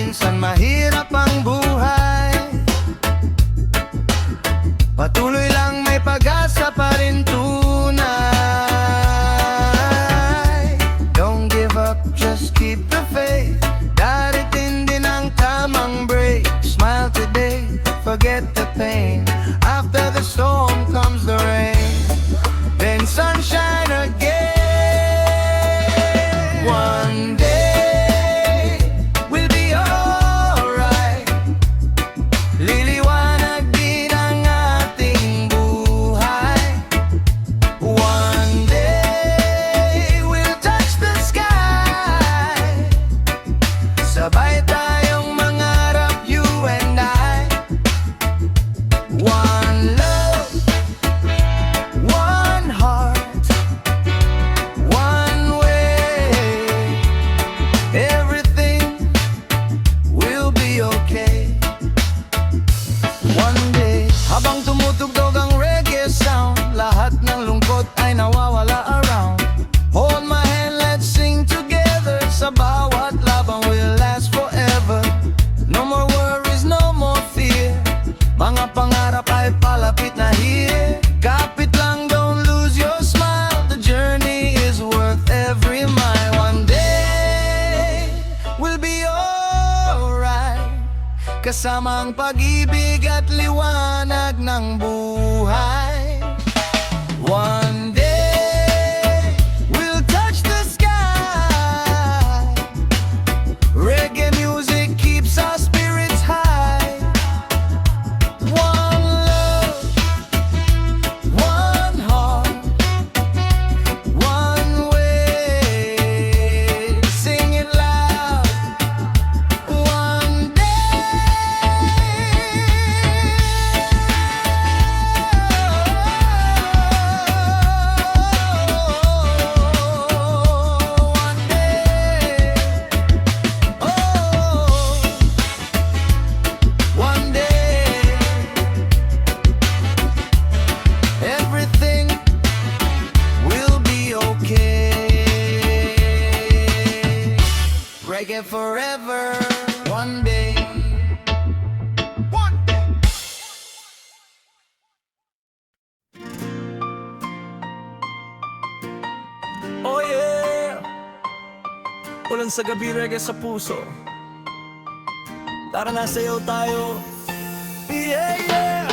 minsan mahirap ang buhay, patuloy lang may pag-asa pa rin tunay. Don't give up, just keep the faith. Darating din ang tamang break. Smile today, forget the pain. After the storm comes the rain, then sunshine again. One day we'll be alright. Liliwanag din ang ating buhay. One day we'll touch the sky. Sabay tayong mangarap, you and I. One love, one heart, one way. Everything will be okay. One day, habang tumutugtog ang reggae sound, lahat ng lungkot ay nawawala around. Hold my hand, let's sing together. Sa bawat labang will last forever. No more worries, no more fear. Mga pangarap ay palapit na here. Kapit lang, don't lose your smile. The journey is worth every mile. One day we'll be alright. Kasama ang pag-ibig at liwanag ng buhay. One day we'll touch the sky. Reggae music keeps our spirits high. One love, one heart, one way. Sing it loud. One One day, everything will be okay. Reggae forever. One day. One day. Oh yeah! Ulan sa gabi, reggae sa puso. Tara na, sayaw tayo. Yeah, yeah!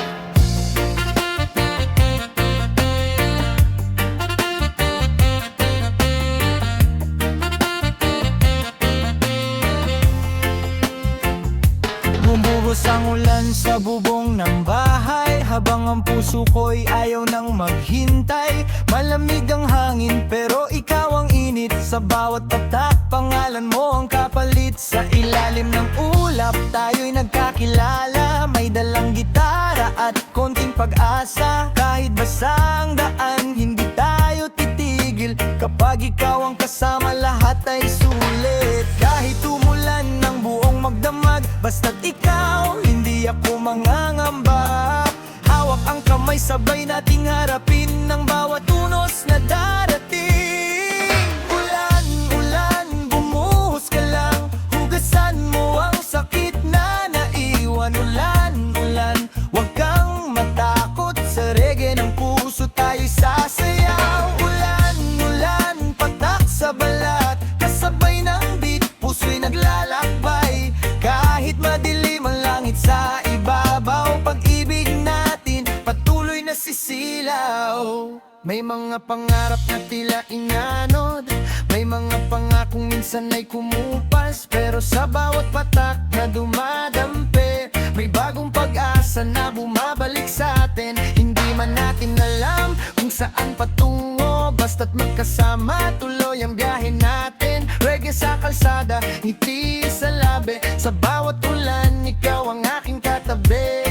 Bumubuhos ang ulan sa bubong ng bahay, habang ang puso ko'y ayaw nang maghintay. Malamig ang hangin pero ikaw ang init. Sa bawat patak, pangalan mo ang kapalit. Sa ilalim ng ulap, tayo'y nagkakilala. May dalang gitara at konting pag-asa. Kahit basa ang daan, hindi tayo titigil. Kapag ikaw ang kasama, lahat ay sulit. Kahit umulan ng buong magdamag, basta't ikaw, hindi ako mangangamba. Hawak ang kamay, sabay nating harapin ng bawat unos na darating. Ulan, ulan, bumuhos ka lang. Hugasan mo ang sakit na naiwan. Ulan, ulan, huwag kang matakot. Sa reggae ng puso tayo'y sasayaw. Ulan, ulan, patak sa balat. Kasabay ng beat, puso'y naglalakbay. Kahit madilim ang langit sa ibabaw, pag-ibig natin patuloy na sisilaw. May mga pangarap na tila inanod, may mga pangakong minsan ay kumupas. Pero sa bawat patak na dumadampi, may bagong pag-asa na bumabalik sa atin. Hindi man natin alam kung saan patungo, basta't magkasama tuloy ang biyahe natin. Reggae sa kalsada, ngiti sa labi. Sa bawat ulan, ikaw ang aking katabi.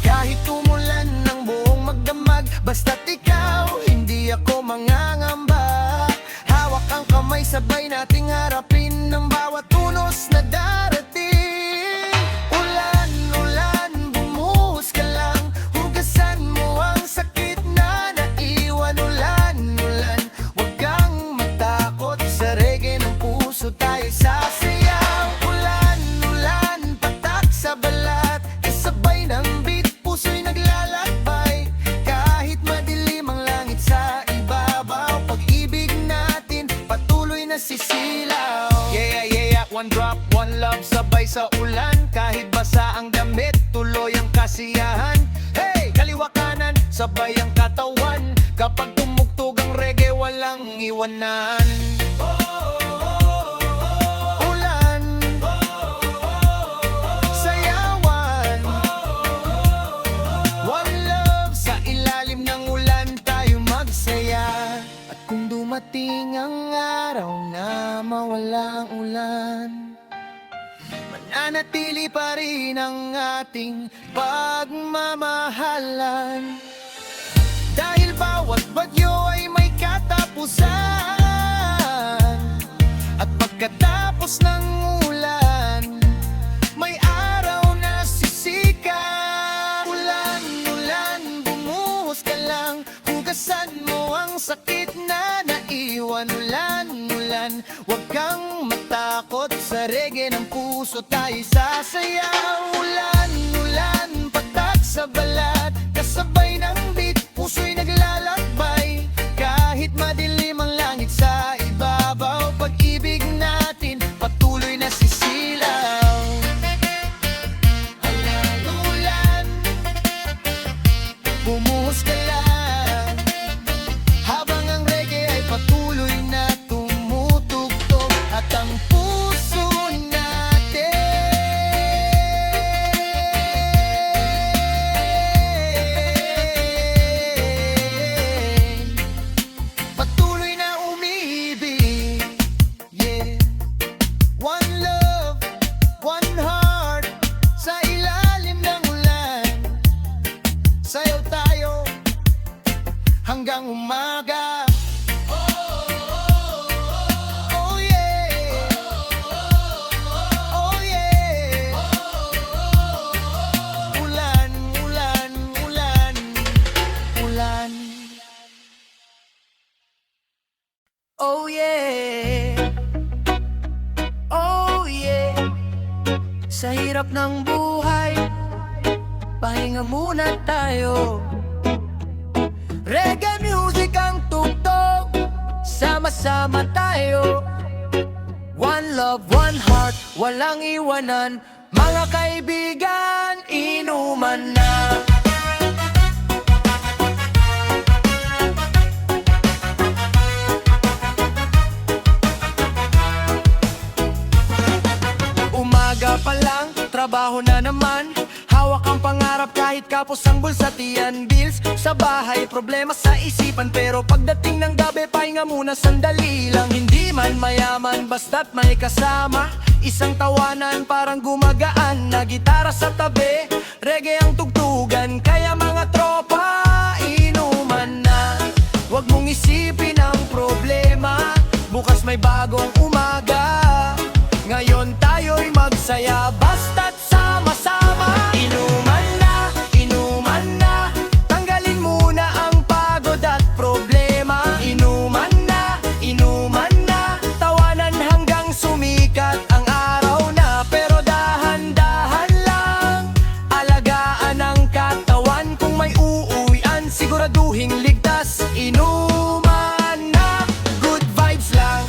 Kahit umulan ng buong magdamag, basta't ikaw, hindi ako mangangamba. Hawak ang kamay, sabay nating harapin ng bawat unos na darating. Ulan, ulan, bumuhos ka lang. Hugasan mo ang sakit na naiwan. Ulan, ulan, huwag kang matakot. Sa reggae ng puso tayo sasayaw. Ulan, love sabay sa ulan. Kahit basa ang damit, tuloy ang kasiyahan. Hey! Kaliwa kanan, sabay ang katawan. Kapag tumugtog ang reggae, walang iwanan. Ulan, sayawan. One love, sa ilalim ng ulan tayo magsaya. At kung dumating ang araw na mawala ang ulan, mananatili pa rin ang ating pagmamahalan. Dahil bawat bagyo ay may katapusan, at pagkatapos ng ulan, may araw na sisikat. Ulan, ulan, bumuhos ka lang, hugasan mo ang sakit na naiwan. Ulan, ulan, huwag kang matakot, sa reggae ng puso tayo sasayaw. Ulan, ulan, patak sa balat, kasabay ng beat, puso'y naglalakbay. Kahit madilim ang langit sa ibabaw, pag-ibig natin patuloy na sisilaw. Ulan, bumuhos ka lang, habang ang reggae ay patuloy na tumutugtog. At ang puso natin patuloy na umibig. Yeah. One love, one heart, sa ilalim ng ulan. Sayaw tayo hanggang umaga. Oh yeah. Oh yeah. Ulan, ulan, ulan, ulan. Oh yeah. Oh yeah. Sa hirap ng buhay, pahinga muna tayo. Reggae music ang tugtog, sama-sama tayo. One love, one heart, walang iwanan. Mga kaibigan, inuman na. Umaga pa lang, trabaho na naman. Hawak ang pangarap kahit kapos ang bulsa tiyan. Bills sa bahay, problema sa isipan. Pero pagdating ng gabi, pahinga muna sandali lang. Hindi man mayaman, basta't may kasama. Isang tawanan, parang gumagaan na gitara sa tabi. Reggae ang tugtugan, kaya mga tropa, inuman na. Huwag mong isipin ang problema, bukas may bagong umaga. Ngayon tayo'y magsaya, basta't sama-sama. Inuman na, tanggalin muna ang pagod at problema. Inuman na, tawanan hanggang sumikat ang araw na. Pero dahan-dahan lang, alagaan ang katawan. Kung may uuwian, siguraduhing ligtas. Inuman na, good vibes lang.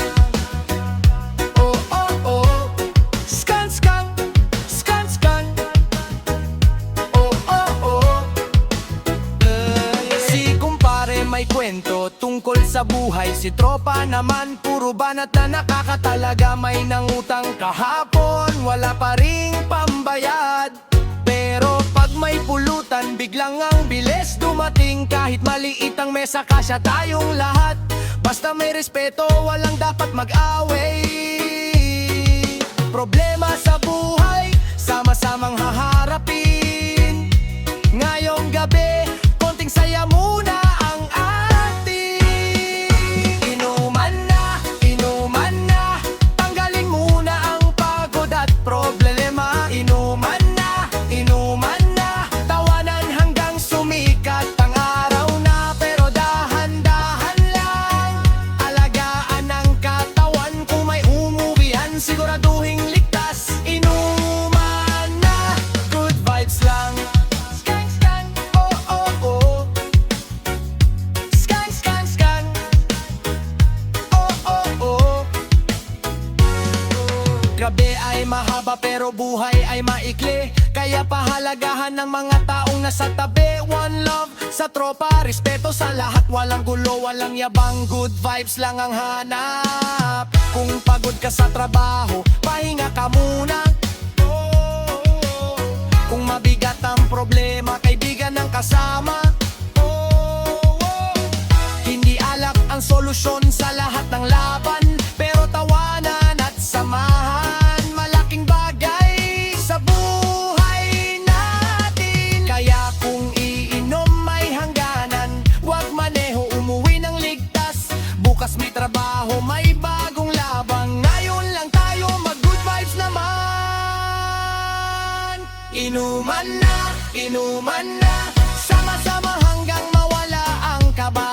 May kwento tungkol sa buhay, si tropa naman puro banat na nakakatalaga. May nangutang kahapon, wala pa ring pambayad. Pero pag may pulutan, biglang ang bilis dumating. Kahit maliit ang mesa, kasya tayong lahat. Basta may respeto, walang dapat mag-away. Problema sa buhay, sama-samang haharapin. Ngayong gabi, konting saya muna ang atin. Inuman na, tanggalin muna ang pagod at problema. Inuman na, tawanan hanggang sumikat ang araw na. Pero dahan-dahan lang, alagaan ang katawan. Kung may umuwian, siguraduhing ligtas. Inuman na, good vibes lang. Oh, oh, pero buhay ay maikli, kaya pahalagahan ng mga taong nasa tabi. One love sa tropa, respeto sa lahat, walang gulo, walang yabang, good vibes lang ang hanap. Kung pagod ka sa trabaho, pahinga ka muna. Kung mabigat ang problema, kaibigan ang kasama. Hindi alak ang solusyon sa lahat ng laban, pero tawanan at samahan, malaking bagay sa buhay natin. Kaya kung iinom may hangganan, huwag maneho, umuwi ng ligtas. Bukas may trabaho, may bagong labang. Ngayon lang tayo mag-good vibes naman. Inuman na, sama-sama hanggang mawala ang kaba.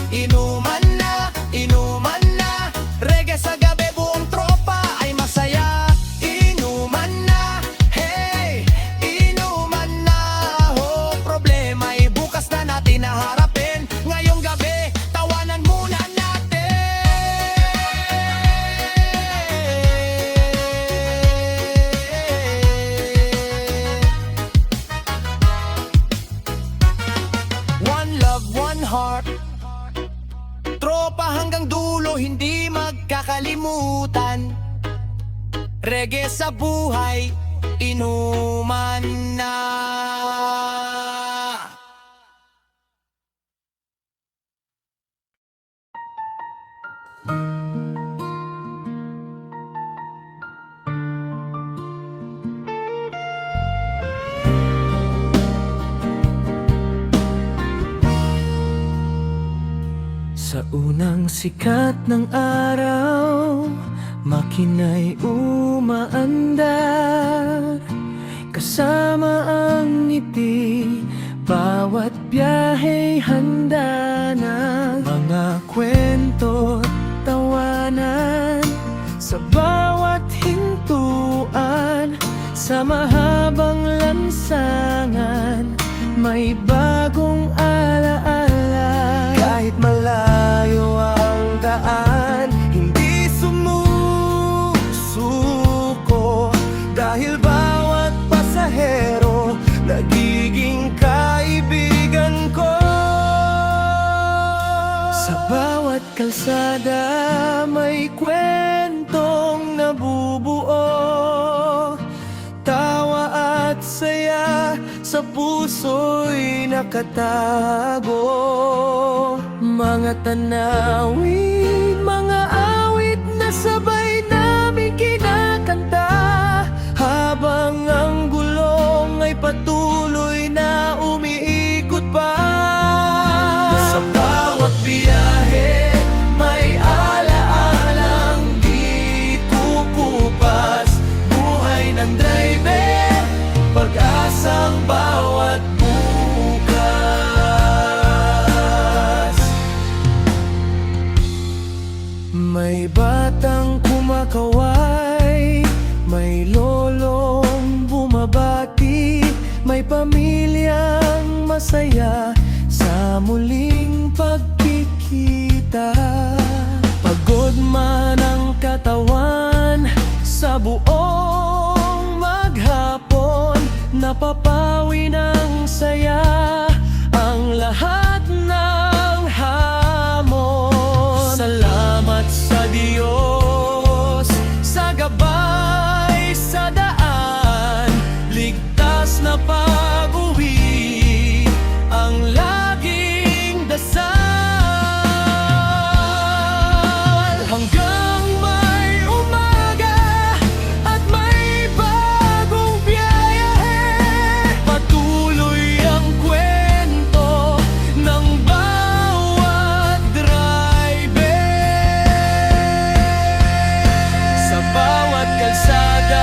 Inuman na, reggae sa gabi, buong tropa ay masaya. Inuman na, hey, inuman na, oh, problema ay bukas na natin naharapin. Ngayong gabi, tawanan muna natin. One love, one heart, tropa hanggang dulo, hindi magkakalimutan. Reggae sa buhay, inuman na. Sa unang sikat ng araw, makina'y umaandar. Kasama ang ngiti, bawat biyahey handa na. Mga kwento't tawanan, sa bawat hintuan. Sa mahabang lansangan, may bagong alaala. Kahit malayo ang daan, hindi sumusuko. Dahil bawat pasahero, nagiging kaibigan ko. Sa bawat kalsada, may kwentong nabubuo. Tawa at saya sa puso'y nakatago. Mga tanawin, mga awit na sabay namin kinakanta, habang ang gulong ay patuloy na umiikot pa. Sa bawat biyahe, may alaalang di kukupas. Buhay ng driver, pag-asang bawat bukas. May batang kumakaway, may lolong bumabati, may pamilyang masaya sa muling pagkikita. Pagod man ang katawan sa buong maghapon, napapawi ng saya ang lahat ng hamon. Salamat sa Diyos sa gabay sa daan, ligtas na pag-uwi ang laging dasal. Hanggang may umaga at may bagong biyahe, patuloy ang kwento ng bawat driver. Sa bawat kalsada,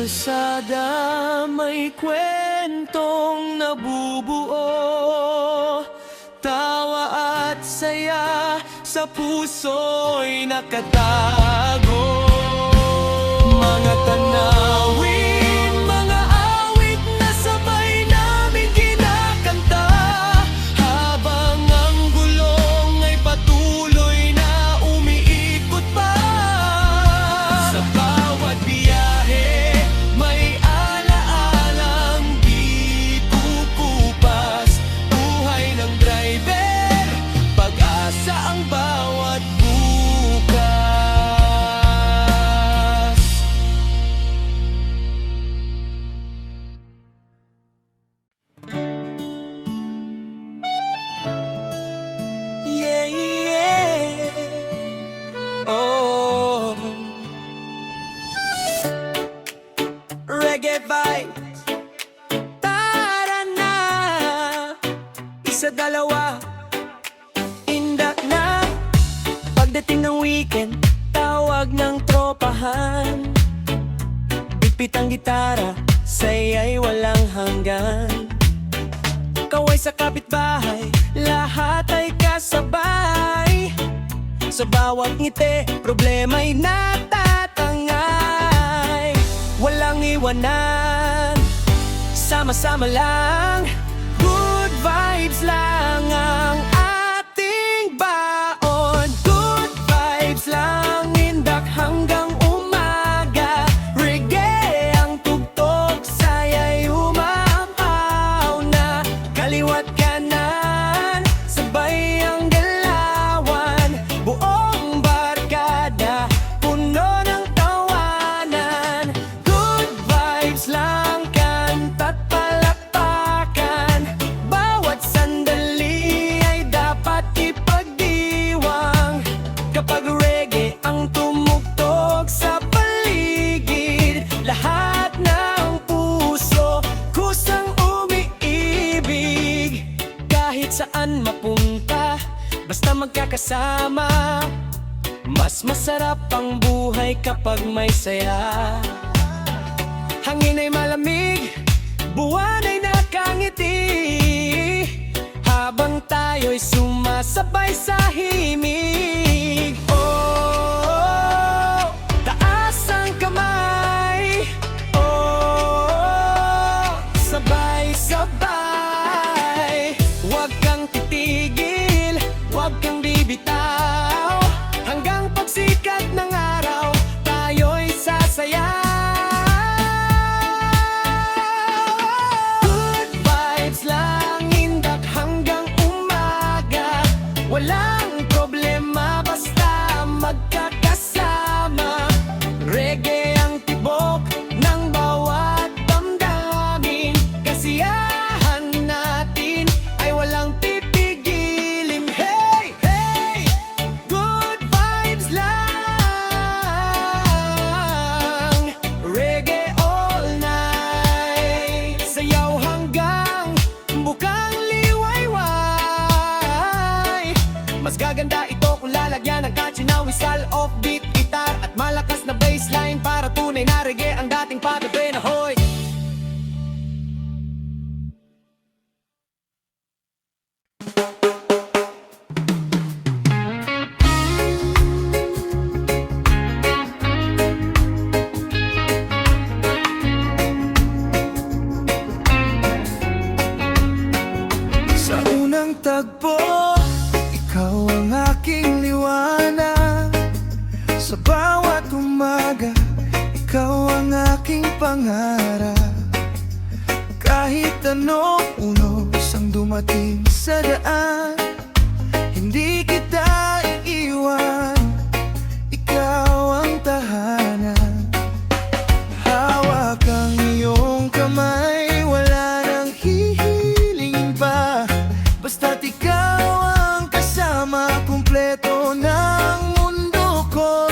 kalsada may kwentong nabubuo, tawa at saya sa puso'y nakatago. Mga tanawin, mga awit na sabay namin kinakanta, habang ang gulong ay patuloy na umiikot pa. Sa bawat biyahe may alaalang di kukupas, buhay ng driver, pag-asa ang bawat bukas. Yeah, yeah. Oh, reggae vibes. Tara na, isa dalawa, indak na. Pagdating ng weekend, tawag ng tropahan. Bitbit ang gitara, saya'y walang hanggan. Kaway sa kapitbahay, lahat ay kasabay. Sa bawat ngiti, problema'y natatangay. Walang iwanan, sama-sama lang. Good vibes lang ang ating baon. Good vibes lang, indak hanggang umaga. Reggae ang tugtog, saya'y umapaw na. Kaliwat kanan, sabay ang galawan. Buong barkada, puno ng tawanan. Good vibes lang, kanta't palakpakan. Bawat sandali ay dapat ipagdiwang. Kapag reggae ang tumugtog sa paligid, lahat ng puso kusang umiibig. Kahit saan mapunta, basta magkakasama, mas masarap ang buhay kapag may saya. Hangin ay malamig, buwan ay nakangiti, habang tayo'y sumasabay sa himig. Oh, taas ang kamay. Oh, sabay-sabay. Huwag kang titigil, huwag kang bibitaw. Hanggang pagsikat ng araw, tayo'y sasayaw. Good vibes lang, indak hanggang umaga. Walang problema basta magkakasama. Reggae ang tibok ng bawat damdamin. Kasiyahan natin ay walang pipigilin. Hey, hey, good vibes lang. Reggae all night. Sayaw hanggang bukang liwayway. Mas gaganda ito kung lalagyan ng catchy na whistle, offbeat guitar at malakas na bassline, para tunay na reggae ang dating paggabi na hoy. Sa unang tagpo, ikaw ang aking liwanag. Sa bawat umaga, ikaw ang aking pangarap. Kahit anong unos ang dumating sa daan, hindi kita iiwan. Ikaw ang tahanan. Hawak ang iyong kamay, wala nang hihilingin pa. Basta't ikaw ang kasama, kumpleto ng mundo ko.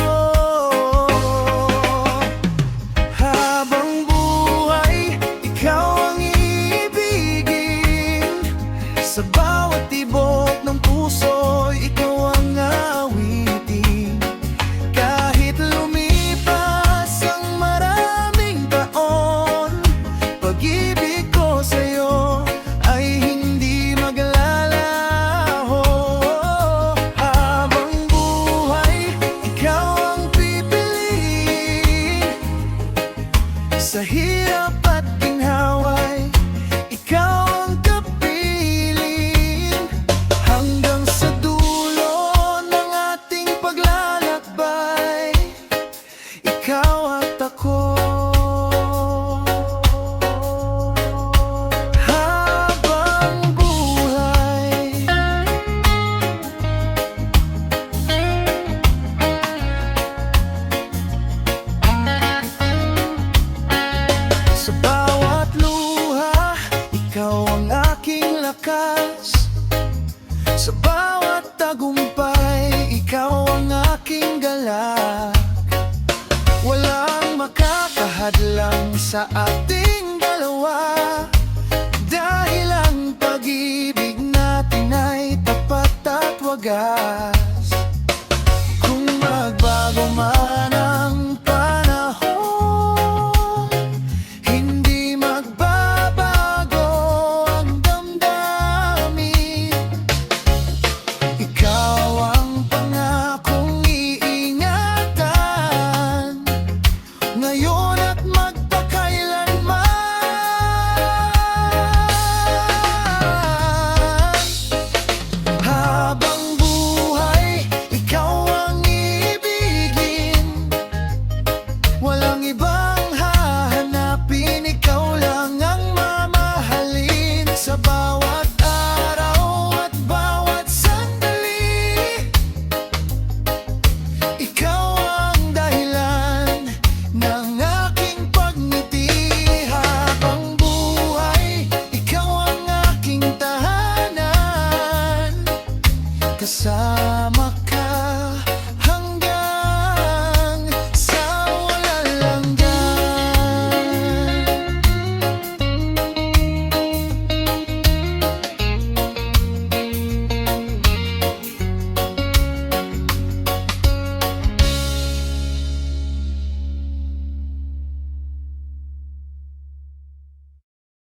Habang buhay, ikaw ang iibigin. Sa bawat tibok ng puso, ikaw ang awitin. Sa hirap at ginhawa'y ikaw ang kapiling. Hanggang sa dulo ng ating paglalakbay, ikaw at ako. Habang buhay, sa bawat luha, ikaw ang aking lakas. Sa bawat tagumpay, ikaw ang aking galak. Walang makakahadlang sa ating dalawa, dahil ang pag-ibig natin ay tapat at wagas. Kung magbago man ang panahon, hindi magbabago ang damdamin. Ikaw ang pangakong iingatan, ngayon at magpakailanman. Habang buhay, ikaw ang ibigin. Walang ibang hahanapin, ikaw lang ang mamahalin. Sa bawat araw at bawat sandali, ikaw ang dahilan ng aking pagngiti. Habang buhay, ikaw ang aking tahanan, kasama